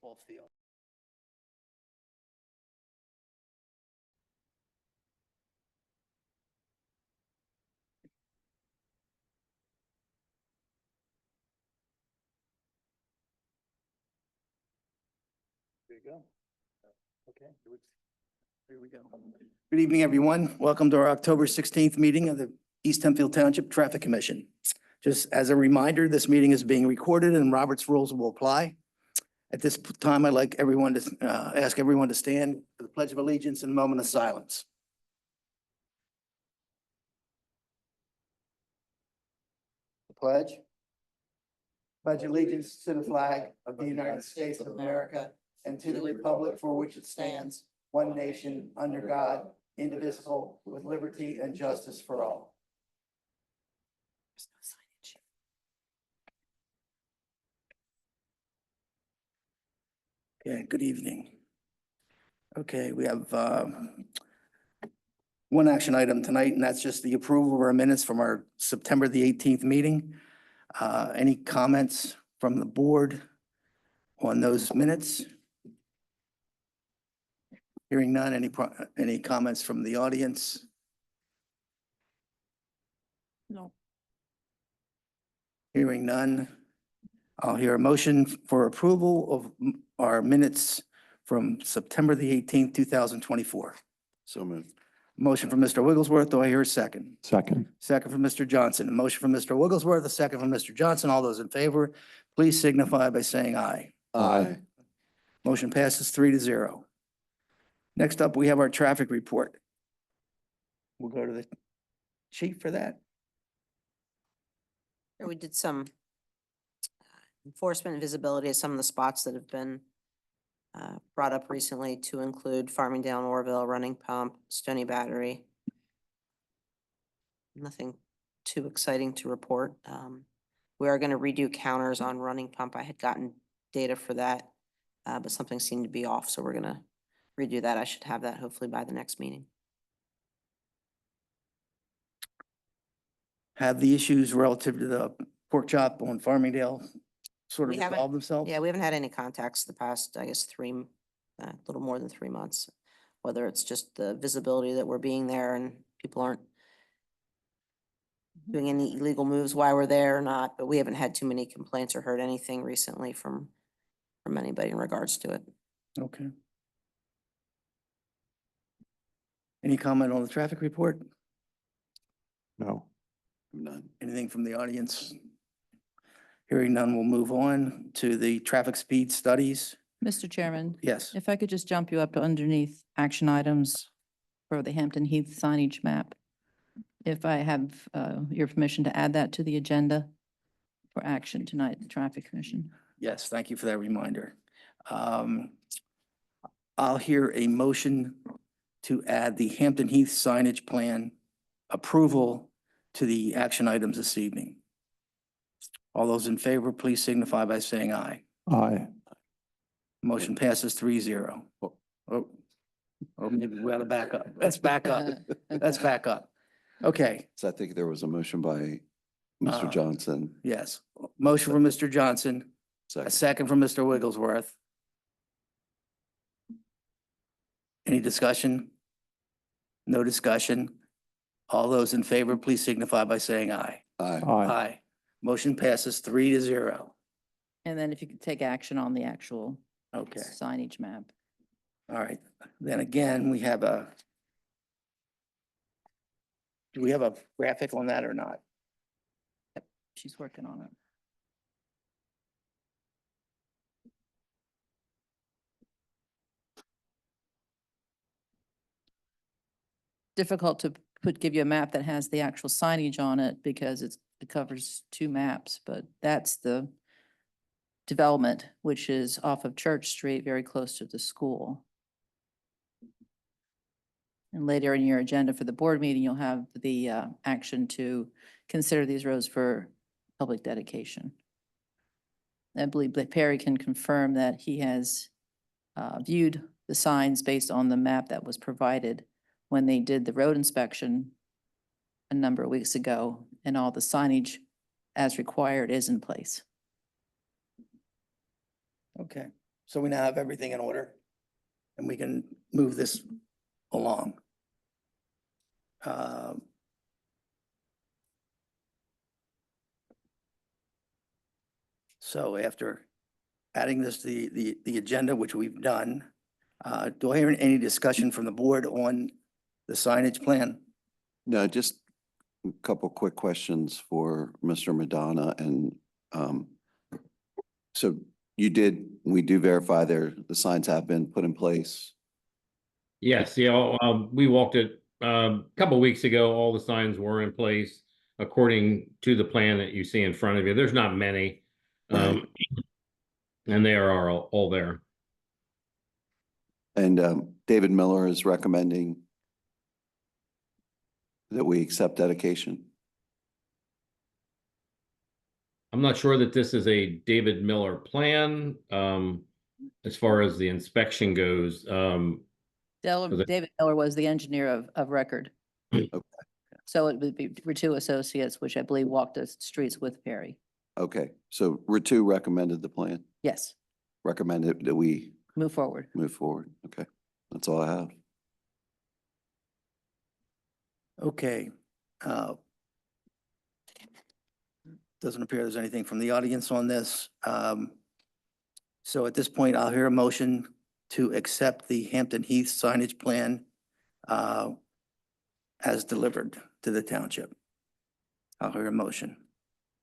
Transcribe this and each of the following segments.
baseball field. There you go. Okay, here we go. Good evening, everyone. Welcome to our October 16th meeting of the East Hempfield Township Traffic Commission. Just as a reminder, this meeting is being recorded and Robert's rules will apply. At this time, I'd like everyone to ask everyone to stand for the Pledge of Allegiance and a moment of silence. The pledge. Pledge allegiance to the flag of the United States of America and to the republic for which it stands, one nation, under God, indivisible, with liberty and justice for all. Okay, good evening. Okay, we have one action item tonight, and that's just the approval of our minutes from our September the 18th meeting. Any comments from the board on those minutes? Hearing none, any comments from the audience? No. Hearing none, I'll hear a motion for approval of our minutes from September the 18th, 2024. So moved. Motion from Mr. Wigglesworth. Do I hear a second? Second. Second from Mr. Johnson. A motion from Mr. Wigglesworth, a second from Mr. Johnson. All those in favor, please signify by saying aye. Aye. Motion passes 3-0. Next up, we have our traffic report. We'll go to the chief for that. We did some enforcement and visibility of some of the spots that have been brought up recently, to include Farmingdale, Orville, Running Pump, Stony Battery. Nothing too exciting to report. We are going to redo counters on Running Pump. I had gotten data for that, but something seemed to be off, so we're going to redo that. I should have that hopefully by the next meeting. Have the issues relative to the pork chop on Farmingdale sort of We haven't- resolved themselves? Yeah, we haven't had any contacts the past, I guess, a little more than 3 months. Whether it's just the visibility that we're being there and people aren't doing any illegal moves while we're there or not, but we haven't had too many complaints or heard anything recently from anybody in regards to it. Okay. Any comment on the traffic report? No. None. Anything from the audience? Hearing none, we'll move on to the traffic speed studies. Mr. Chairman, Yes, if I could just jump you up to underneath action items for the Hampton Heath signage map. If I have your permission to add that to the agenda for action tonight, the Traffic Commission. yes, thank you for that reminder. I'll hear a motion to add the Hampton Heath signage plan approval to the action items this evening. All those in favor, please signify by saying aye. Aye. Motion passes 3-0. Oh, maybe we ought to back up. Let's back up. Let's back up. Okay, So I think there was a motion by Mr. Johnson. yes. Motion from Mr. Johnson, a Second. second from Mr. Wigglesworth. Any discussion? No discussion. All those in favor, please signify by saying aye. Aye. Aye. Motion passes 3-0. And then if you could take action on the actual Okay, signage map. all right. Then again, we have do we have a graphic on that or not? She's working on it. Difficult to give you a map that has the actual signage on it because it covers 2 maps, but that's the development, which is off of Church Street, very close to the school. And later in your agenda for the board meeting, you'll have the action to consider these roads for public dedication. I believe that Perry can confirm that he has viewed the signs based on the map that was provided when they did the road inspection a number of weeks ago, and all the signage as required is in place. Okay. So we now have everything in order and we can move this along. So after adding this to the agenda, which we've done, do I hear any discussion from the board on the signage plan? No, just a couple quick questions for Mr. Madonna and, so we do verify the signs have been put in place. Yes, yeah, we walked it a couple weeks ago. All the signs were in place according to the plan that you see in front of you. There's not many. Right. And they are all there. And David Miller is recommending that we accept dedication. I'm not sure that this is a David Miller plan, as far as the inspection goes. David Miller was the engineer of record. Okay. So it would be Ritu Associates, which I believe walked the streets with Perry. Okay, so Ritu recommended the plan, Yes, recommended that we move forward. move forward. Okay, that's all I have. Okay. Doesn't appear there's anything from the audience on this. So at this point, I'll hear a motion to accept the Hampton Heath signage plan as delivered to the township. I'll hear a motion.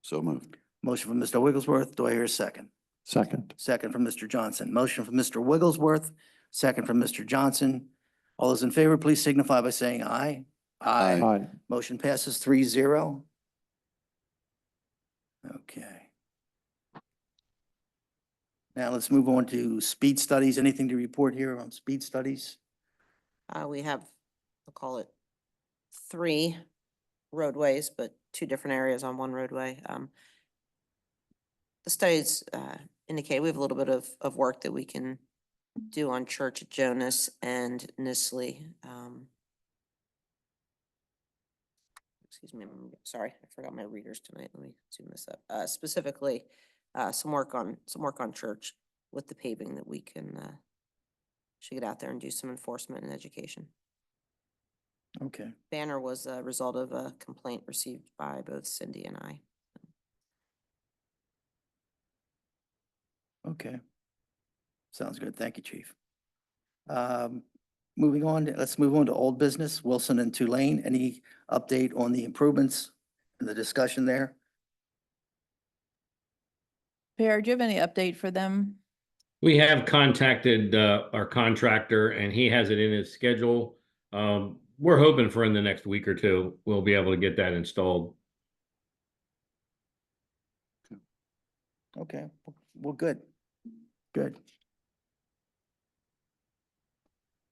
So moved. Motion from Mr. Wigglesworth. Do I hear a second? Second. Second from Mr. Johnson. Motion from Mr. Wigglesworth, second from Mr. Johnson. All those in favor, please signify by saying aye. Aye. Motion passes 3-0. Okay. Now let's move on to speed studies. Anything to report here on speed studies? We have, I'll call it 3 roadways, but 2 different areas on one roadway. The studies indicate we have a little bit of work that we can do on Church at Jonas and Nisley. Excuse me, sorry, I forgot my readers tonight. Let me zoom this up. Specifically, some work on Church with the paving that we can should get out there and do some enforcement and education. Okay. Banner was a result of a complaint received by both Cindy and I. Okay. Sounds good. Thank you, Chief. Moving on, let's move on to old business, Wilson and Tulane. Any update on the improvements and the discussion there? Perry, do you have any update for them? We have contacted our contractor and he has it in his schedule. We're hoping for in the next week or 2, we'll be able to get that installed. Okay, well, good. Good.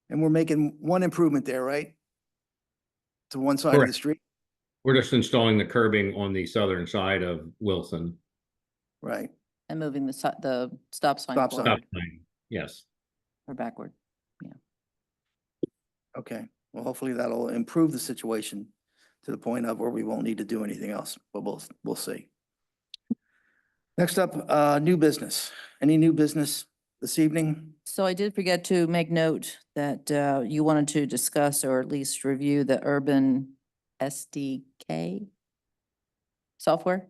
And we're making one improvement there, right? To one side of the Correct. street? We're just installing the curbing on the southern side of Wilson. Right. And moving the stop sign Stop sign. forward Stop sign, yes. or backward. Okay, well, hopefully that'll improve the situation to the point of where we won't need to do anything else, but we'll see. Next up, new business. Any new business this evening? So I did forget to make note that you wanted to discuss or at least review the urban SDK software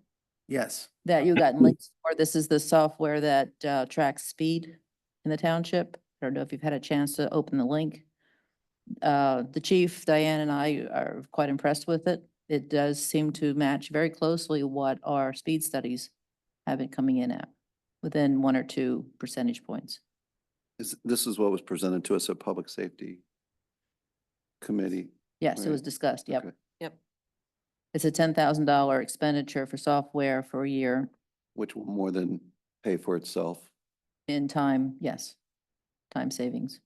Yes. that you got links for. This is the software that tracks speed in the township. I don't know if you've had a chance to open the link. The chief, Diane, and I are quite impressed with it. It does seem to match very closely what our speed studies have been coming in at, within 1 or 2 percentage points. This is what was presented to us at Public Safety Committee. Yes, it Right. was discussed. Yep. Okay. Yep. It's a $10,000 expenditure for software for a year Which will more than pay for itself. in time. Yes. Time savings.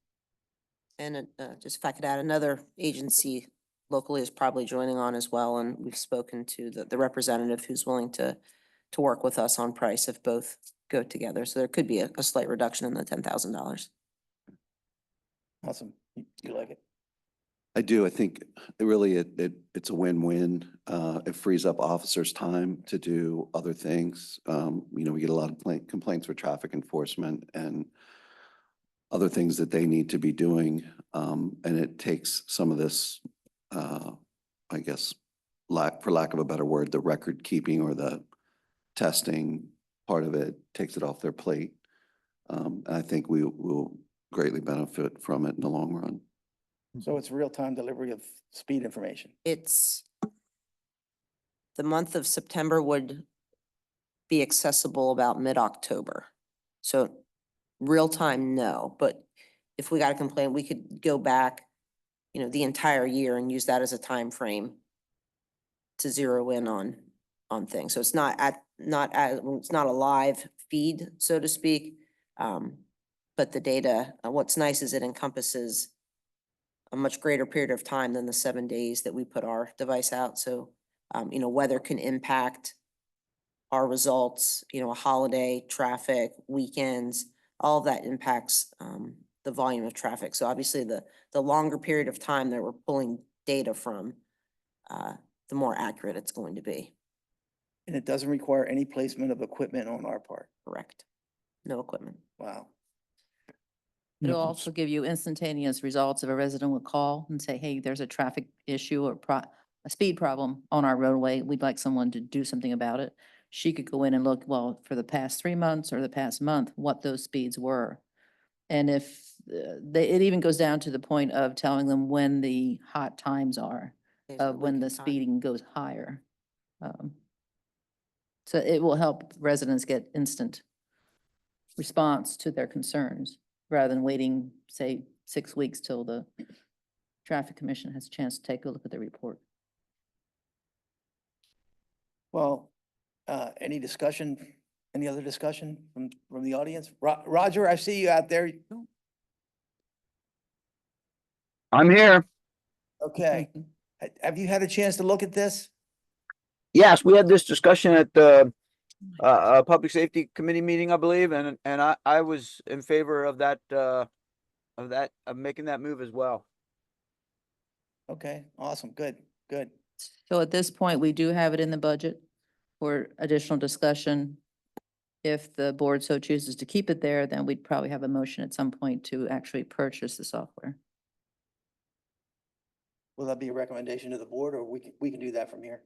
And just if I could add, another agency locally is probably joining on as well. And we've spoken to the representative who's willing to work with us on price if both go together. So there could be a slight reduction in the $10,000. Awesome. You like it? I do. I think it's a win-win. It frees up officers' time to do other things. We get a lot of complaints for traffic enforcement and other things that they need to be doing. And it takes some of this, I guess, for lack of a better word, the record keeping or the testing part of it takes it off their plate. And I think we will greatly benefit from it in the long run. So it's real-time delivery of speed information. It's, the month of September would be accessible about mid-October. So real time, no, but if we got a complaint, we could go back, the entire year and use that as a time frame to zero in on things. So it's not it's not a live feed, so to speak. But the data, what's nice is it encompasses a much greater period of time than the 7 days that we put our device out. So, weather can impact our results, a holiday, traffic, weekends, all of that impacts the volume of traffic. So obviously the longer period of time that we're pulling data from, the more accurate it's going to be. And it doesn't require any placement of equipment on our part. Correct. No equipment. Wow. It'll also give you instantaneous results if a resident would call and say, hey, there's a traffic issue or a speed problem on our roadway. We'd like someone to do something about it. She could go in and look, well, for the past 3 months or the past month, what those speeds were. And if it even goes down to the point of telling them when the hot times are, Days of of when week the and time. speeding goes higher. So it will help residents get instant response to their concerns rather than waiting, say, 6 weeks till the traffic commission has a chance to take a look at the report. Well, any discussion, any other discussion from the audience? Roger, I see you out there. I'm here. Okay. Have you had a chance to look at this? Yes, we had this discussion at the Public Safety Committee meeting, I believe, and I was in favor of that, of making that move as well. Okay, awesome, good, good. So at this point, we do have it in the budget for additional discussion. If the board so chooses to keep it there, then we'd probably have a motion at some point to actually purchase the software. Will that be a recommendation to the board, or we can do that from here?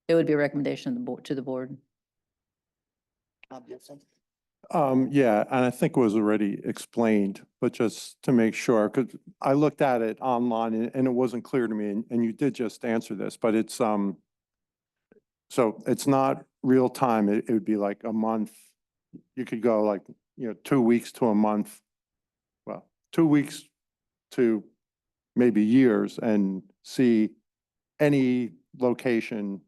It would be a recommendation of the board, to the board. Do you have something? Yeah, and I think it was already explained, but just to make sure, because I looked at it online and it wasn't clear to me, and you did just answer this, but it's, so it's not real time. It would be like a month. You could go like, 2 weeks to a month. Well, 2 weeks to maybe years and see any location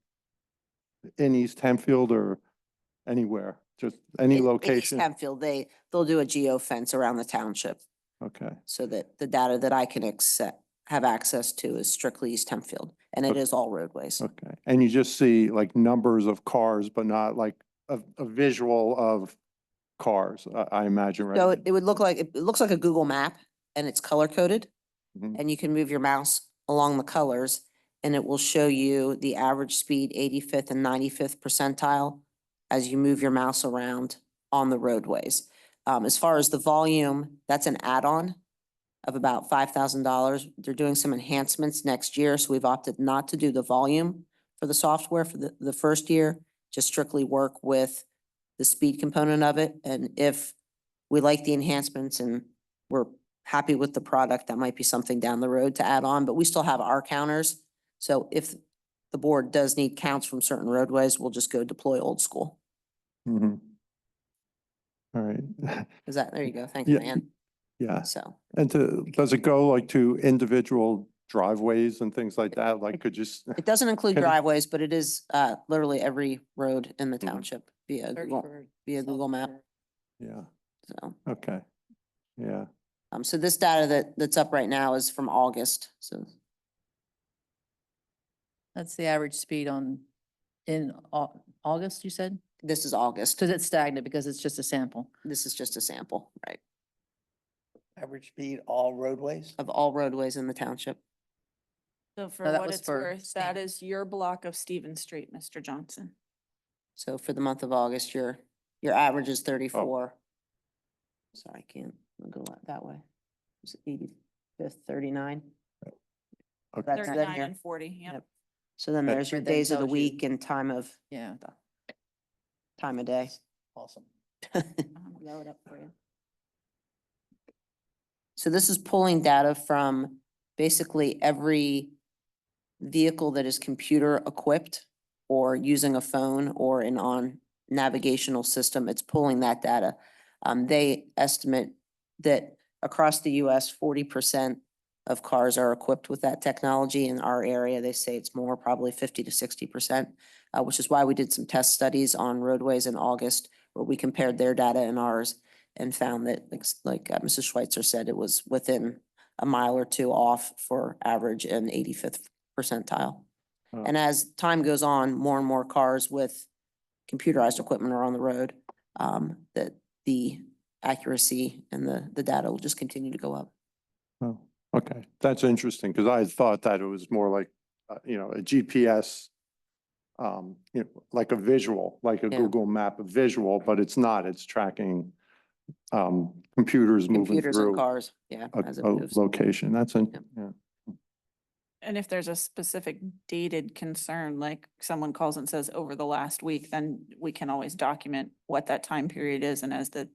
in East Hempfield or anywhere, just any In East location. Hempfield, they'll do a geo fence around the township Okay, so that the data that I can have access to is strictly East Hempfield, and it Okay. is all roadways. okay. And you just see like numbers of cars, but not like a visual of cars, I imagine, right? So it would look like, it looks like a Google map, and it's color coded. Mhm. And you can move your mouse along the colors and it will show you the average speed 85th and 95th percentile as you move your mouse around on the roadways. As far as the volume, that's an add-on of about $5,000. They're doing some enhancements next year, so we've opted not to do the volume for the software for the first year, just strictly work with the speed component of it. And if we like the enhancements and we're happy with the product, that might be something down the road to add on, but we still have our counters. So if the board does need counts from certain roadways, we'll just go deploy old school. Mhm. All right, Is that, there you go. Thanks, Yeah. man. yeah. So And does it go like to individual driveways and things like that? Like could just, it doesn't include Can- driveways, but it is literally every road in the Mhm. township via Google Map. yeah, So, okay, yeah. so this data that's up right now is from August. So That's the average speed in August, you said? this is August. Because it's stagnant because it's just a sample. This is just a sample, right, Average speed, all roadways? of all roadways in the township. So for No, that what was it's for worth, Stan. that is your block of Stevens Street, Mr. Johnson. So for the month of August, your average is 34. Sorry, I can't. We'll go that way. It's 85th, 39. Okay. That's then 39 here. and 40, yep. Yep. So then That- there's your That then days of the tells you- week and time of Yeah. day. Awesome. Blow it up for you. So this is pulling data from basically every vehicle that is computer equipped or using a phone or an on navigational system. It's pulling that data. They estimate that across the US, 40% of cars are equipped with that technology. In our area, they say it's more, probably 50 to 60%, which is why we did some test studies on roadways in August where we compared their data and ours and found that, like Mrs. Schweitzer said, it was within a mile or two off for average and 85th percentile. Oh. And as time goes on, more and more cars with computerized equipment are on the road, that the accuracy and the data will just continue to go up. Oh, okay, that's interesting, because I had thought that it was more like, a GPS, like a visual, like a Yeah. Google map, a visual, but it's not, it's tracking computers moving Computers and through cars, yeah, a as it a moves. location. That's, Yep. yeah. And if there's a specific dated concern, like someone calls and says over the last week, then we can always document what that time period is. And as the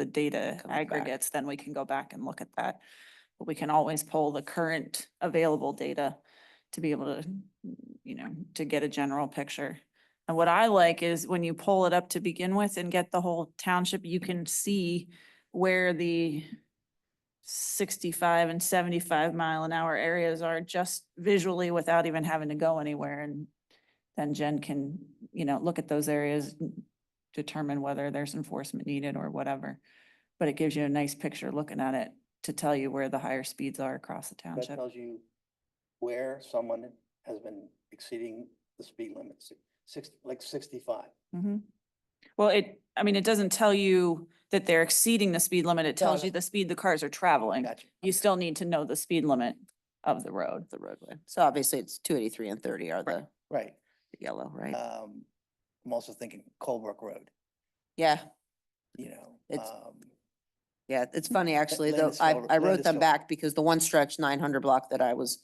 data Comes back. aggregates, then we can go back and look at that. But we can always pull the current available data to be able to, to get a general picture. And what I like is when you pull it up to begin with and get the whole township, you can see where the 65 and 75 mile-an-hour areas are just visually without even having to go anywhere. And then Jen can, look at those areas, determine whether there's enforcement needed or whatever. But it gives you a nice picture looking at it to tell you where the higher speeds are across the That township. tells you where someone has been exceeding the speed limits, 65. Mhm. Well, it doesn't tell you that they're exceeding the speed limit. It No, tells you no. the speed the cars are traveling. Gotcha. You Okay. still need to know the speed limit of the road. The roadway. So obviously it's 283 and 30 are the Right. yellow, right? I'm also thinking Colebrook Road, Yeah, It's- yeah, it's funny actually, though. I wrote them Landisville. back because the one stretch 900 block that I was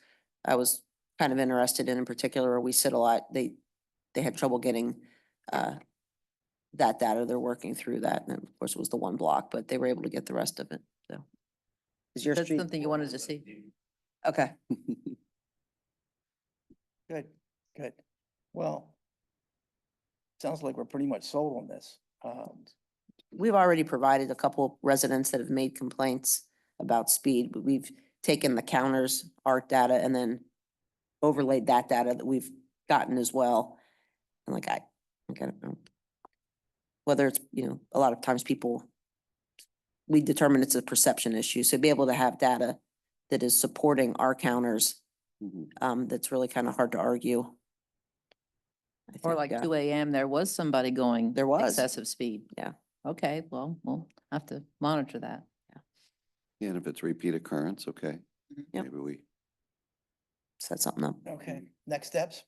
kind of interested in particular, where we sit a lot, they had trouble getting that data. They're working through that. And of course it was the one block, but they were able to get the rest of it, so. Is your That's street? something you wanted to see. Okay, Good, good. Well, sounds like we're pretty much sold on this. we've already provided a couple residents that have made complaints about speed, but we've taken the counters, ARC data, and then overlaid that data that we've gotten as well. And like I don't know. Whether it's, a lot of times we determine it's a perception issue. So be able to have data that is supporting our counters, Mhm. that's really kind of hard to argue. I Or think, like 2 AM, there was somebody going. There was. Excessive speed. Yeah. Okay, well, we'll have to monitor that. And if it's repeat occurrence, okay, Yep. maybe we, Set something up. Okay, next steps?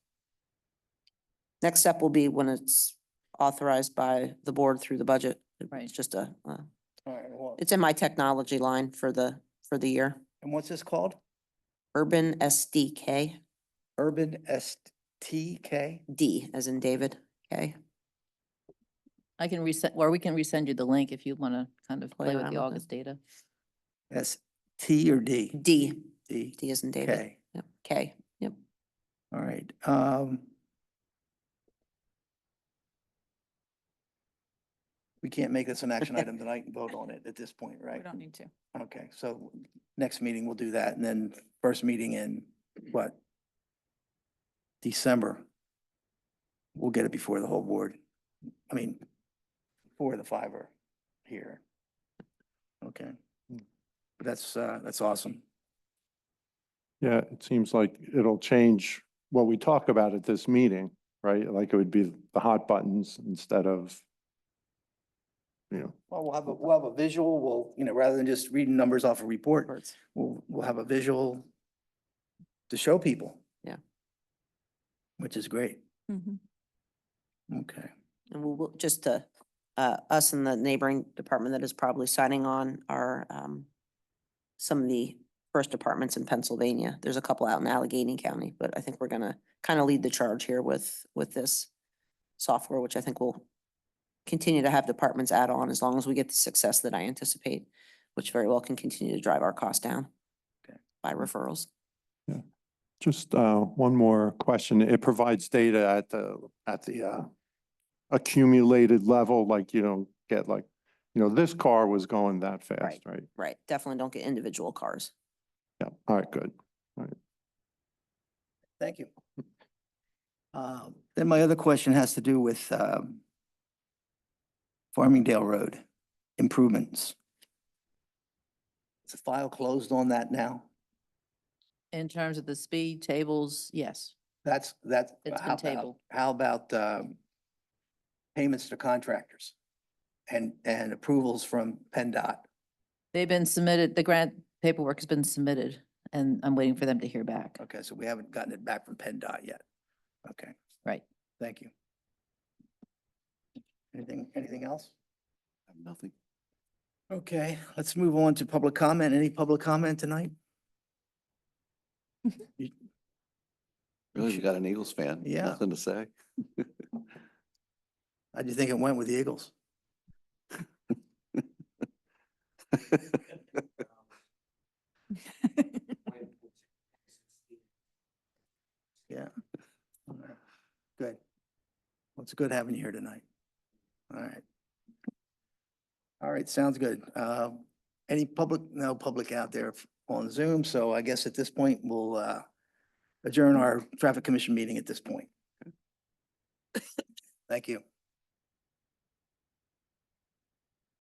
Next step will be when it's authorized by the board through the budget. Right. It's just All right, well, it's in my technology line for the year. and what's this called? Urban SDK, Urban STK? D as in David, okay? I can we can resend you the link if you want to kind of Play play with around the with it. August data. ST or D? D, D. D as in David. Okay, Yep, K, yep. all right. We can't make this an action item tonight and vote on it at this point, We right? don't need to. Okay, so next meeting we'll do that, and then first meeting in what? December. We'll get it before the whole board. I mean, before the 5 are here. Okay. But that's awesome. Yeah, it seems like it'll change what we talk about at this meeting, right? Like it would be the hot buttons instead of, Well, we'll have a visual, rather than just reading numbers off a report, Words. we'll have a visual to show people. Yeah. Which is great. Mhm. Okay. And we'll just to us and the neighboring department that is probably signing on are, some of the first departments in Pennsylvania. There's a couple out in Allegheny County, but I think we're gonna kind of lead the charge here with this software, which I think will continue to have departments add on as long as we get the success that I anticipate, which very well can continue to drive our costs down by referrals. Just one more question. It provides data at the accumulated level, like you don't get like, this car was going that fast, right? Right, definitely don't get individual cars. Yeah, all right, good. Thank you. Then my other question has to do with Farmingdale Road improvements. Is the file closed on that now? In terms of the speed tables, yes. That's, It's been how about, tabled. how about payments to contractors and approvals from PennDOT? They've been submitted, the grant paperwork has been submitted, and I'm waiting for them to hear back. Okay, so we haven't gotten it back from PennDOT yet. Okay, Right. thank you. Anything else? Nothing. Okay, let's move on to public comment. Any public comment tonight? Really, we got an Eagles fan. Yeah. Nothing to say. How do you think it went with the Eagles? Yeah. All right. Good. Well, it's good having you here tonight. All right. All right, sounds good. Any public, no public out there on Zoom, so I guess at this point, we'll adjourn our traffic commission meeting at this point. Thank you.